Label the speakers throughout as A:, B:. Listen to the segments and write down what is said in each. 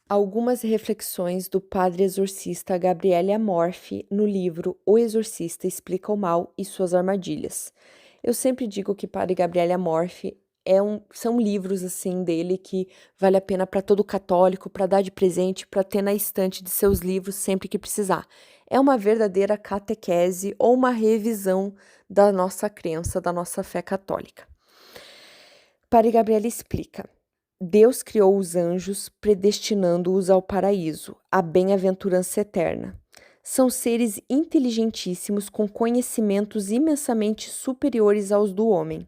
A: Algumas reflexões do padre exorcista Gabriele Amorfi no livro O Exorcista Explica o Mal e Suas Armadilhas. Eu sempre digo que padre Gabriele Amorfi são livros assim dele que vale a pena para todo católico, para dar de presente, para ter na estante de seus livros sempre que precisar. É uma verdadeira catequese ou uma revisão da nossa crença, da nossa fé católica. Padre Gabriele explica. Deus criou os anjos, predestinando-os ao paraíso, à bem-aventurança eterna. São seres inteligentíssimos com conhecimentos imensamente superiores aos do homem.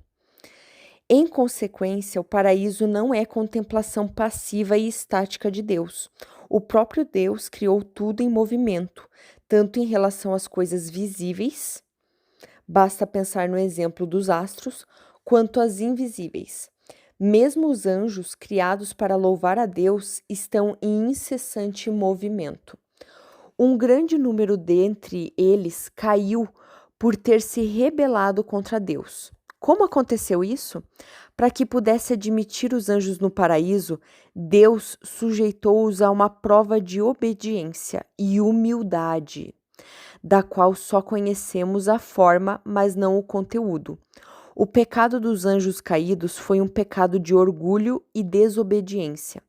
A: Em consequência, o paraíso não é contemplação passiva e estática de Deus. O próprio Deus criou tudo em movimento, tanto em relação às coisas visíveis, basta pensar no exemplo dos astros, quanto às invisíveis. Mesmo os anjos, criados para louvar a Deus, estão em incessante movimento. Um grande número dentre eles caiu por ter se rebelado contra Deus. Como aconteceu isso? Para que pudesse admitir os anjos no paraíso, Deus sujeitou-os a uma prova de obediência e humildade, da qual só conhecemos a forma, mas não o conteúdo. O pecado dos anjos caídos foi um pecado de orgulho e desobediência.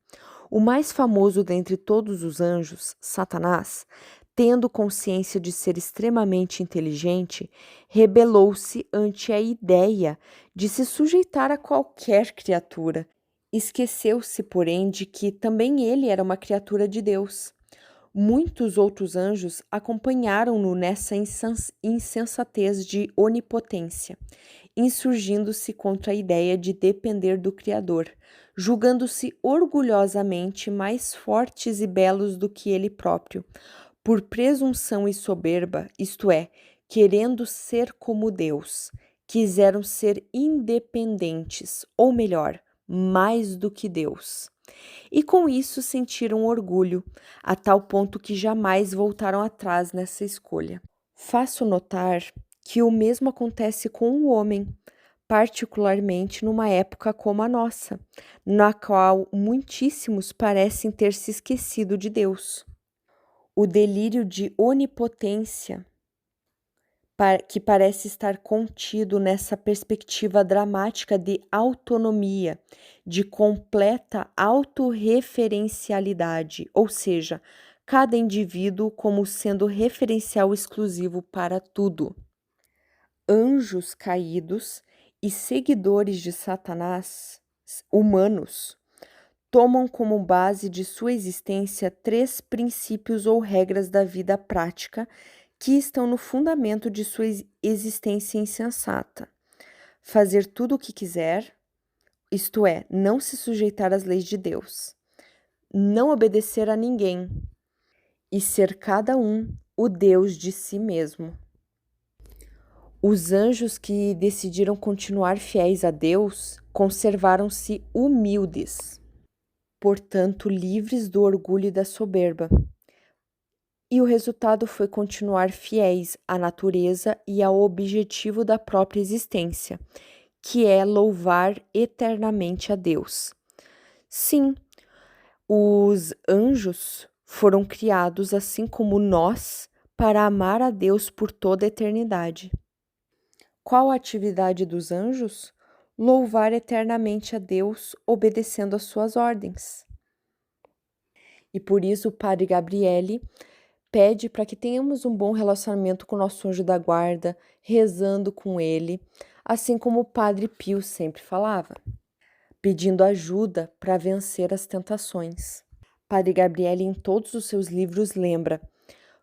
A: O mais famoso dentre todos os anjos, Satanás, tendo consciência de ser extremamente inteligente, rebelou-se ante a ideia de se sujeitar a qualquer criatura. Esqueceu-se, porém, de que também ele era uma criatura de Deus. Muitos outros anjos acompanharam-no nessa insensatez de onipotência, insurgindo-se contra a ideia de depender do Criador, julgando-se orgulhosamente mais fortes e belos do que ele próprio, por presunção e soberba, isto é, querendo ser como Deus, quiseram ser independentes, ou melhor, mais do que Deus. E com isso sentiram orgulho, a tal ponto que jamais voltaram atrás nessa escolha. Faço notar que o mesmo acontece com o homem, particularmente numa época como a nossa, na qual muitíssimos parecem ter se esquecido de Deus. O delírio de onipotência que parece estar contido nessa perspectiva dramática de autonomia, de completa autorreferencialidade, ou seja, cada indivíduo como sendo referencial exclusivo para tudo. Anjos caídos e seguidores de Satanás, humanos, tomam como base de sua existência 3 princípios ou regras da vida prática que estão no fundamento de sua existência insensata. Fazer tudo o que quiser, isto é, não se sujeitar às leis de Deus, não obedecer a ninguém e ser cada um o Deus de si mesmo. Os anjos que decidiram continuar fiéis a Deus conservaram-se humildes, portanto livres do orgulho e da soberba. E o resultado foi continuar fiéis à natureza e ao objetivo da própria existência, que é louvar eternamente a Deus. Sim, os anjos foram criados assim como nós para amar a Deus por toda a eternidade. Qual a atividade dos anjos? Louvar eternamente a Deus, obedecendo às suas ordens. E por isso o padre Gabriele pede para que tenhamos um bom relacionamento com o nosso anjo da guarda, rezando com ele, assim como o Padre Pio sempre falava, pedindo ajuda para vencer as tentações. Padre Gabriele, em todos os seus livros, lembra: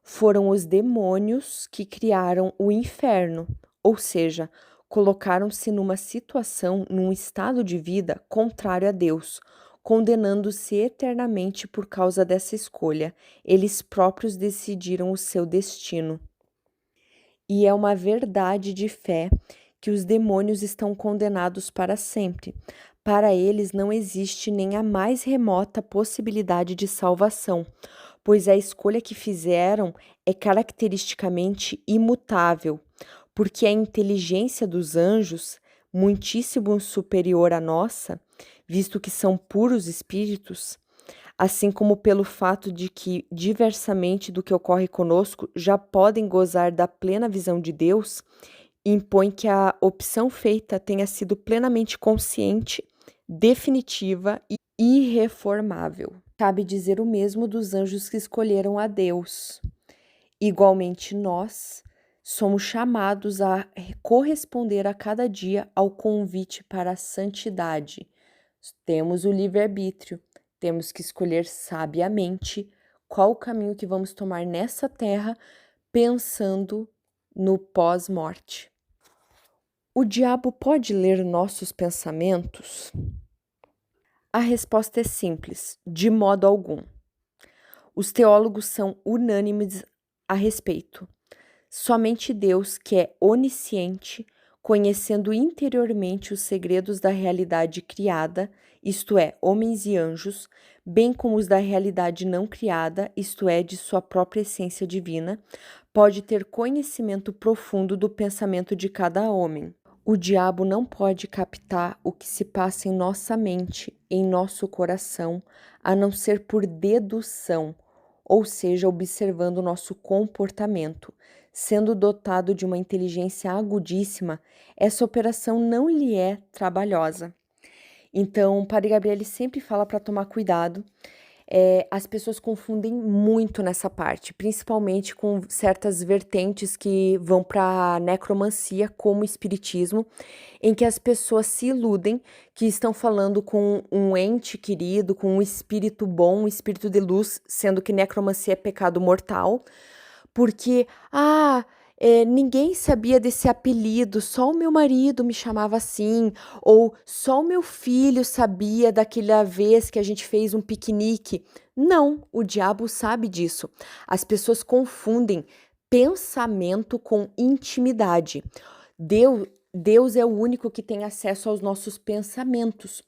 A: foram os demônios que criaram o inferno, ou seja, colocaram-se numa situação, num estado de vida contrário a Deus, condenando-se eternamente por causa dessa escolha. Eles próprios decidiram o seu destino. E é uma verdade de fé que os demônios estão condenados para sempre. Para eles não existe nem a mais remota possibilidade de salvação, pois a escolha que fizeram é caracteristicamente imutável, porque a inteligência dos anjos, muitíssimo superior à nossa, visto que são puros espíritos, assim como pelo fato de que, diversamente do que ocorre conosco, já podem gozar da plena visão de Deus, impõe que a opção feita tenha sido plenamente consciente, definitiva e irreformável. Cabe dizer o mesmo dos anjos que escolheram a Deus. Igualmente, nós somos chamados a corresponder a cada dia ao convite para a santidade. Temos o livre-arbítrio, temos que escolher sabiamente qual o caminho que vamos tomar nessa terra, pensando no pós-morte. O diabo pode ler nossos pensamentos? A resposta é simples: de modo algum. Os teólogos são unânimes a respeito. Somente Deus, que é onisciente, conhecendo interiormente os segredos da realidade criada, isto é, homens e anjos, bem como os da realidade não criada, isto é, de sua própria essência divina, pode ter conhecimento profundo do pensamento de cada homem. O diabo não pode captar o que se passa em nossa mente, em nosso coração, a não ser por dedução, ou seja, observando o nosso comportamento. Sendo dotado de uma inteligência agudíssima, essa operação não lhe é trabalhosa. Então, o Padre Gabriele sempre fala para tomar cuidado. As pessoas confundem muito nessa parte, principalmente com certas vertentes que vão para a necromancia, como o espiritismo, em que as pessoas se iludem que estão falando com um ente querido, com um espírito bom, um espírito de luz, sendo que necromancia é pecado mortal, porque, ninguém sabia desse apelido, só o meu marido me chamava assim, ou só o meu filho sabia daquela vez que a gente fez um piquenique. Não, o diabo sabe disso. As pessoas confundem pensamento com intimidade. Deus é o único que tem acesso aos nossos pensamentos.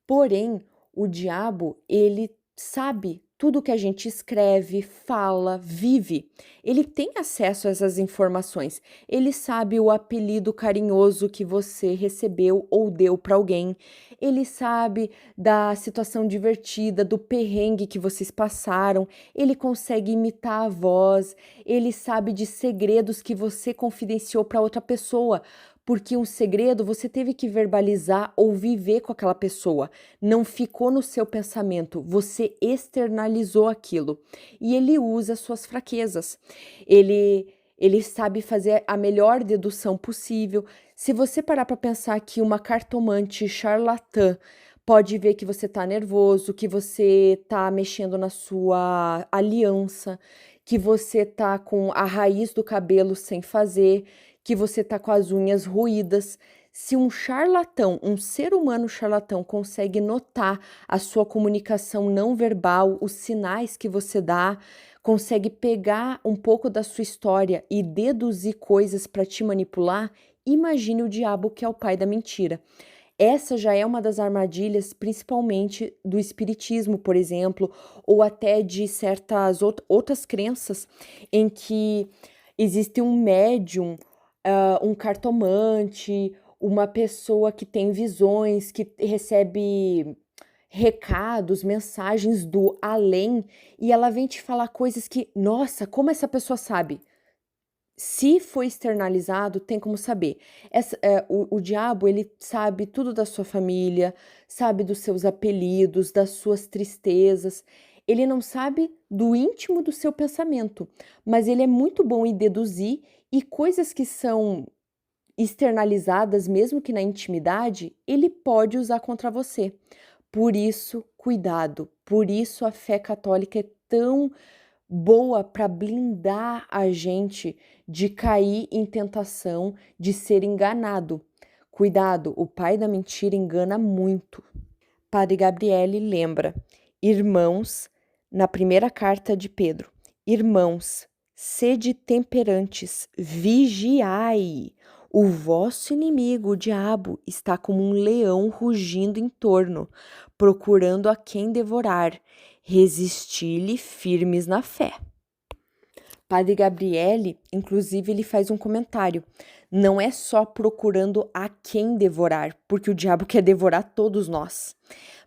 A: Porém, o diabo, ele sabe tudo que a gente escreve, fala, vive. Ele tem acesso a essas informações. Ele sabe o apelido carinhoso que você recebeu ou deu para alguém. Ele sabe da situação divertida, do perrengue que vocês passaram. Ele consegue imitar a voz. Ele sabe de segredos que você confidenciou para outra pessoa. Porque um segredo você teve que verbalizar ou viver com aquela pessoa. Não ficou no seu pensamento, você externalizou aquilo. E ele usa suas fraquezas. Ele sabe fazer a melhor dedução possível. Se você parar para pensar que uma cartomante charlatã pode ver que você está nervoso, que você está mexendo na sua aliança, que você está com a raiz do cabelo sem fazer, que você tá com as unhas roídas. Se um charlatão, um ser humano charlatão, consegue notar a sua comunicação não verbal, os sinais que você dá, consegue pegar um pouco da sua história e deduzir coisas para te manipular, imagine o diabo, que é o pai da mentira. Essa já é uma das armadilhas, principalmente do espiritismo, por exemplo, ou até de certas outras crenças em que existe um médium, um cartomante, uma pessoa que tem visões, que recebe recados, mensagens do além, e ela vem te falar coisas que, nossa, como essa pessoa sabe? Se foi externalizado, tem como saber. O diabo, ele sabe tudo da sua família, sabe dos seus apelidos, das suas tristezas. Ele não sabe do íntimo do seu pensamento, mas ele é muito bom em deduzir, e coisas que são externalizadas, mesmo que na intimidade, ele pode usar contra você. Por isso, cuidado. Por isso a fé católica é tão boa para blindar a gente de cair em tentação, de ser enganado. Cuidado, o pai da mentira engana muito. Padre Gabriele lembra: irmãos, na primeira carta de Pedro, irmãos, sede temperantes, vigiai. O vosso inimigo, o diabo, está como um leão rugindo em torno, procurando a quem devorar. Resisti-lhe firmes na fé. Padre Gabriele, inclusive, ele faz um comentário. Não é só procurando a quem devorar, porque o diabo quer devorar todos nós,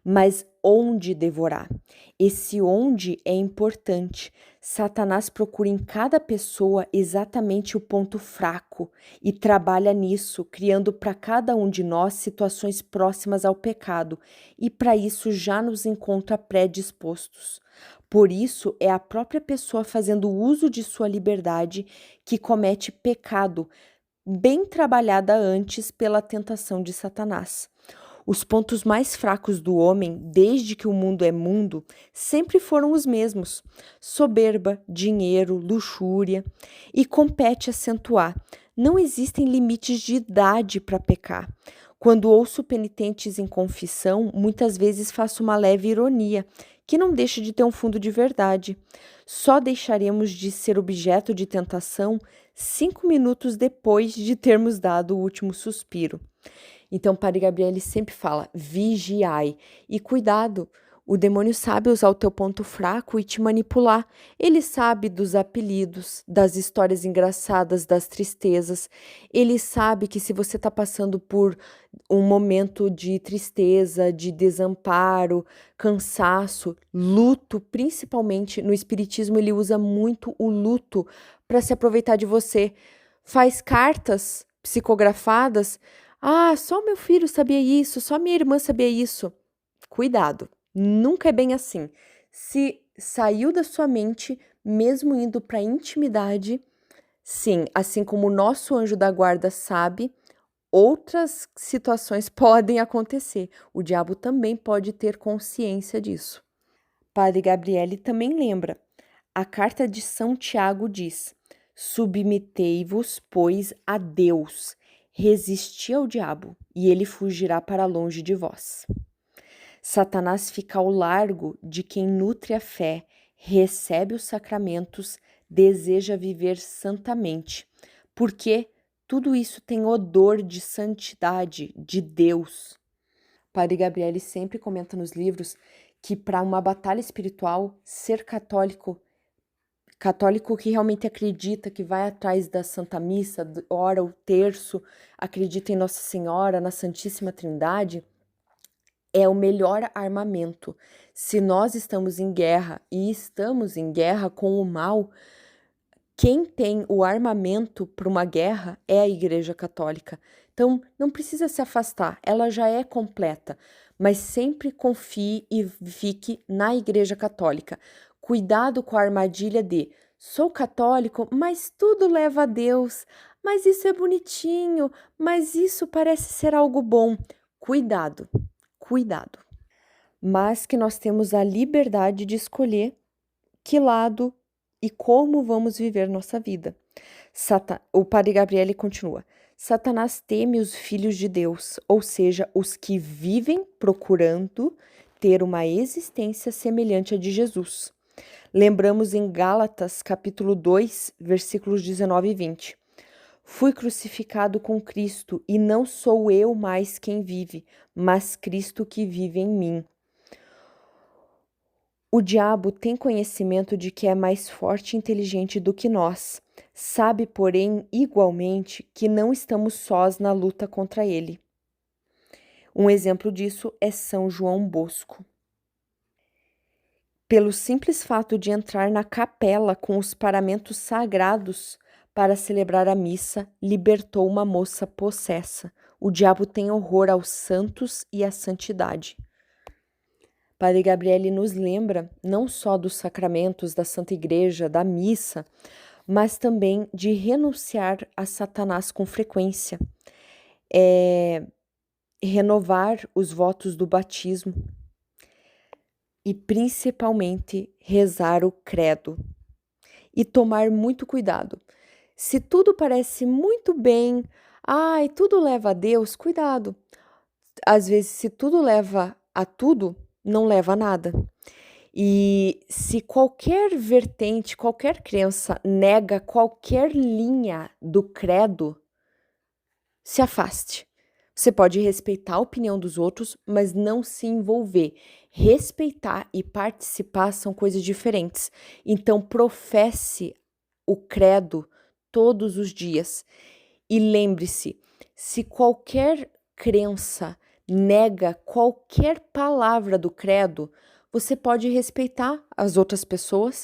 A: mas onde devorar? Esse onde é importante. Satanás procura em cada pessoa exatamente o ponto fraco e trabalha nisso, criando para cada um de nós situações próximas ao pecado, e para isso já nos encontra predispostos. Por isso, é a própria pessoa fazendo uso de sua liberdade que comete pecado, bem trabalhada antes pela tentação de Satanás. Os pontos mais fracos do homem, desde que o mundo é mundo, sempre foram os mesmos: soberba, dinheiro, luxúria, e compete acentuar. Não existem limites de idade para pecar. Quando ouço penitentes em confissão, muitas vezes faço uma leve ironia, que não deixa de ter um fundo de verdade. Só deixaremos de ser objeto de tentação 5 minutos depois de termos dado o último suspiro. Então, Padre Gabriel ele sempre fala: vigiai e cuidado. O demônio sabe usar o teu ponto fraco e te manipular. Ele sabe dos apelidos, das histórias engraçadas, das tristezas. Ele sabe que se você está passando por um momento de tristeza, de desamparo, cansaço, luto, principalmente no Espiritismo, ele usa muito o luto para se aproveitar de você. Faz cartas psicografadas. Ah, só meu filho sabia isso, só minha irmã sabia isso. Cuidado, nunca é bem assim. Se saiu da sua mente, mesmo indo para a intimidade, sim, assim como o nosso anjo da guarda sabe, outras situações podem acontecer. O diabo também pode ter consciência disso. Padre Gabriele também lembra. A carta de São Tiago diz: submetei-vos, pois, a Deus. Resisti ao diabo, e ele fugirá para longe de vós. Satanás fica ao largo de quem nutre a fé, recebe os sacramentos, deseja viver santamente, porque tudo isso tem odor de santidade, de Deus. Padre Gabriele sempre comenta nos livros que para uma batalha espiritual, ser católico que realmente acredita, que vai atrás da Santa Missa, ora o terço, acredita em Nossa Senhora, na Santíssima Trindade, é o melhor armamento. Se nós estamos em guerra e estamos em guerra com o mal, quem tem o armamento para uma guerra é a Igreja Católica. Então, não precisa se afastar, ela já é completa, mas sempre confie e fique na Igreja Católica. Cuidado com a armadilha de: sou católico, mas tudo leva a Deus, mas isso é bonitinho, mas isso parece ser algo bom. Cuidado, cuidado. Mas que nós temos a liberdade de escolher que lado e como vamos viver nossa vida. O Padre Gabriele continua: Satanás teme os filhos de Deus, ou seja, os que vivem procurando ter uma existência semelhante à de Jesus. Lembramos em Gálatas, capítulo 2, versículos 19 e 20. Fui crucificado com Cristo, e não sou eu mais quem vive, mas Cristo que vive em mim. O diabo tem conhecimento de que é mais forte e inteligente do que nós. Sabe, porém, igualmente, que não estamos sós na luta contra ele. Um exemplo disso é São João Bosco. Pelo simples fato de entrar na capela com os paramentos sagrados para celebrar a missa, libertou uma moça possessa. O diabo tem horror aos santos e à santidade. Padre Gabriele nos lembra não só dos sacramentos da Santa Igreja, da missa, mas também de renunciar a Satanás com frequência, renovar os votos do batismo e principalmente rezar o credo e tomar muito cuidado. Se tudo parece muito bem, ai, tudo leva a Deus, cuidado. Às vezes, se tudo leva a tudo, não leva a nada. E se qualquer vertente, qualquer crença nega qualquer linha do credo, se afaste. Você pode respeitar a opinião dos outros, mas não se envolver. Respeitar e participar são coisas diferentes. Então, professe o credo todos os dias. E lembre-se, se qualquer crença nega qualquer palavra do credo, você pode respeitar as outras pessoas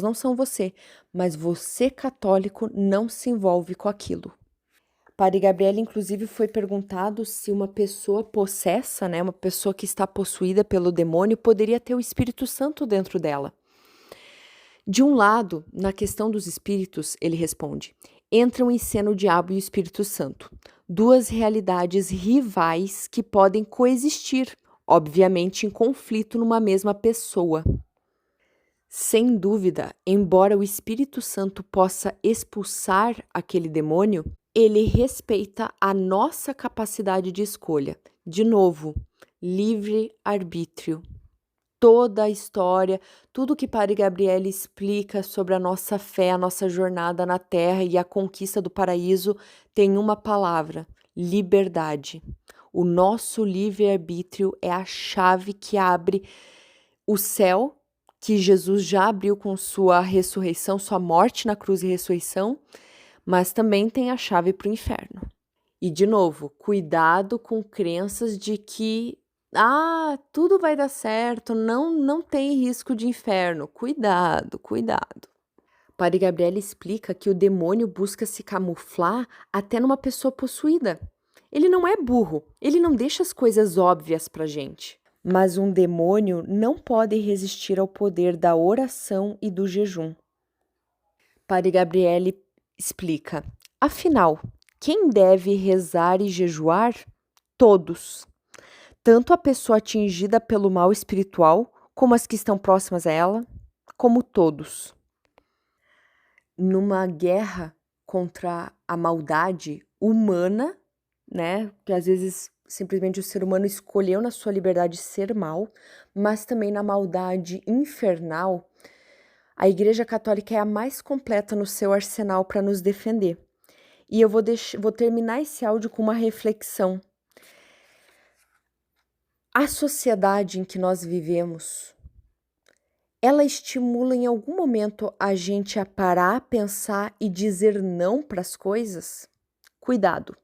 A: não são você, mas você, católico, não se envolve com aquilo. Padre Gabriel, inclusive, foi perguntado se uma pessoa possessa, né, uma pessoa que está possuída pelo demônio, poderia ter o Espírito Santo dentro dela. De um lado, na questão dos espíritos, ele responde: entram em cena o diabo e o Espírito Santo, duas realidades rivais que podem coexistir, obviamente em conflito numa mesma pessoa. Sem dúvida, embora o Espírito Santo possa expulsar aquele demônio, ele respeita a nossa capacidade de escolha. De novo, livre-arbítrio. Toda a história, tudo que Padre Gabriel explica sobre a nossa fé, a nossa jornada na Terra e a conquista do paraíso tem uma palavra: liberdade. O nosso livre-arbítrio é a chave que abre o céu, que Jesus já abriu com sua ressurreição, sua morte na cruz e ressurreição, mas também tem a chave para o inferno. E, de novo, cuidado com crenças de que tudo vai dar certo, não tem risco de inferno. Cuidado, cuidado. Padre Gabriel explica que o demônio busca se camuflar até numa pessoa possuída. Ele não é burro, ele não deixa as coisas óbvias pra gente. Mas um demônio não pode resistir ao poder da oração e do jejum. Padre Gabriel explica: afinal, quem deve rezar e jejuar? Todos. Tanto a pessoa atingida pelo mal espiritual, como as que estão próximas a ela, como todos. Numa guerra contra a maldade humana, né? Que às vezes simplesmente o ser humano escolheu na sua liberdade ser mal, mas também na maldade infernal, a Igreja Católica é a mais completa no seu arsenal para nos defender. E eu vou terminar esse áudio com uma reflexão. A sociedade em que nós vivemos, ela estimula em algum momento a gente a parar, pensar e dizer não para as coisas? Cuidado!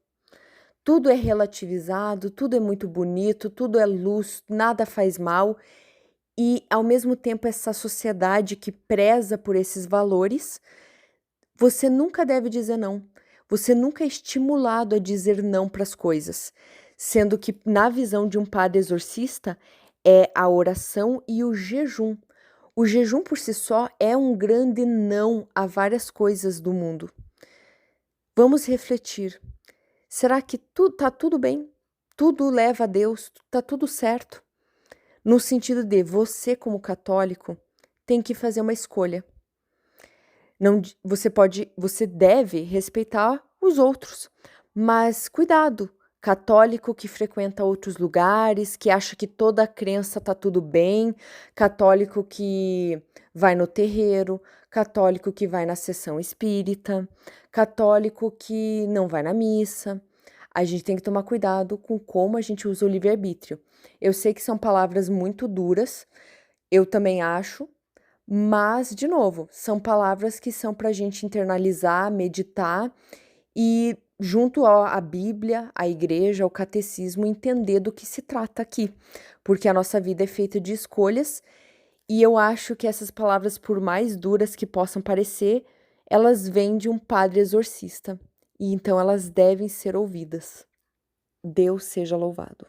A: Tudo é relativizado, tudo é muito bonito, tudo é luz, nada faz mal. E, ao mesmo tempo, essa sociedade que preza por esses valores, você nunca deve dizer não. Você nunca é estimulado a dizer não para as coisas. Sendo que, na visão de um padre exorcista, é a oração e o jejum. O jejum por si só é um grande não a várias coisas do mundo. Vamos refletir. Será que tá tudo bem? Tudo leva a Deus? Tá tudo certo? No sentido de você, como católico, tem que fazer uma escolha. Não, você deve respeitar os outros, mas cuidado. Católico que frequenta outros lugares, que acha que toda a crença tá tudo bem, católico que vai no terreiro, católico que vai na sessão espírita, católico que não vai na missa. A gente tem que tomar cuidado com como a gente usa o livre-arbítrio. Eu sei que são palavras muito duras, eu também acho, mas, de novo, são palavras que são para a gente internalizar, meditar e, junto à Bíblia, à igreja, ao catecismo, entender do que se trata aqui. Porque a nossa vida é feita de escolhas e eu acho que essas palavras, por mais duras que possam parecer, elas vêm de um padre exorcista. E então elas devem ser ouvidas. Deus seja louvado.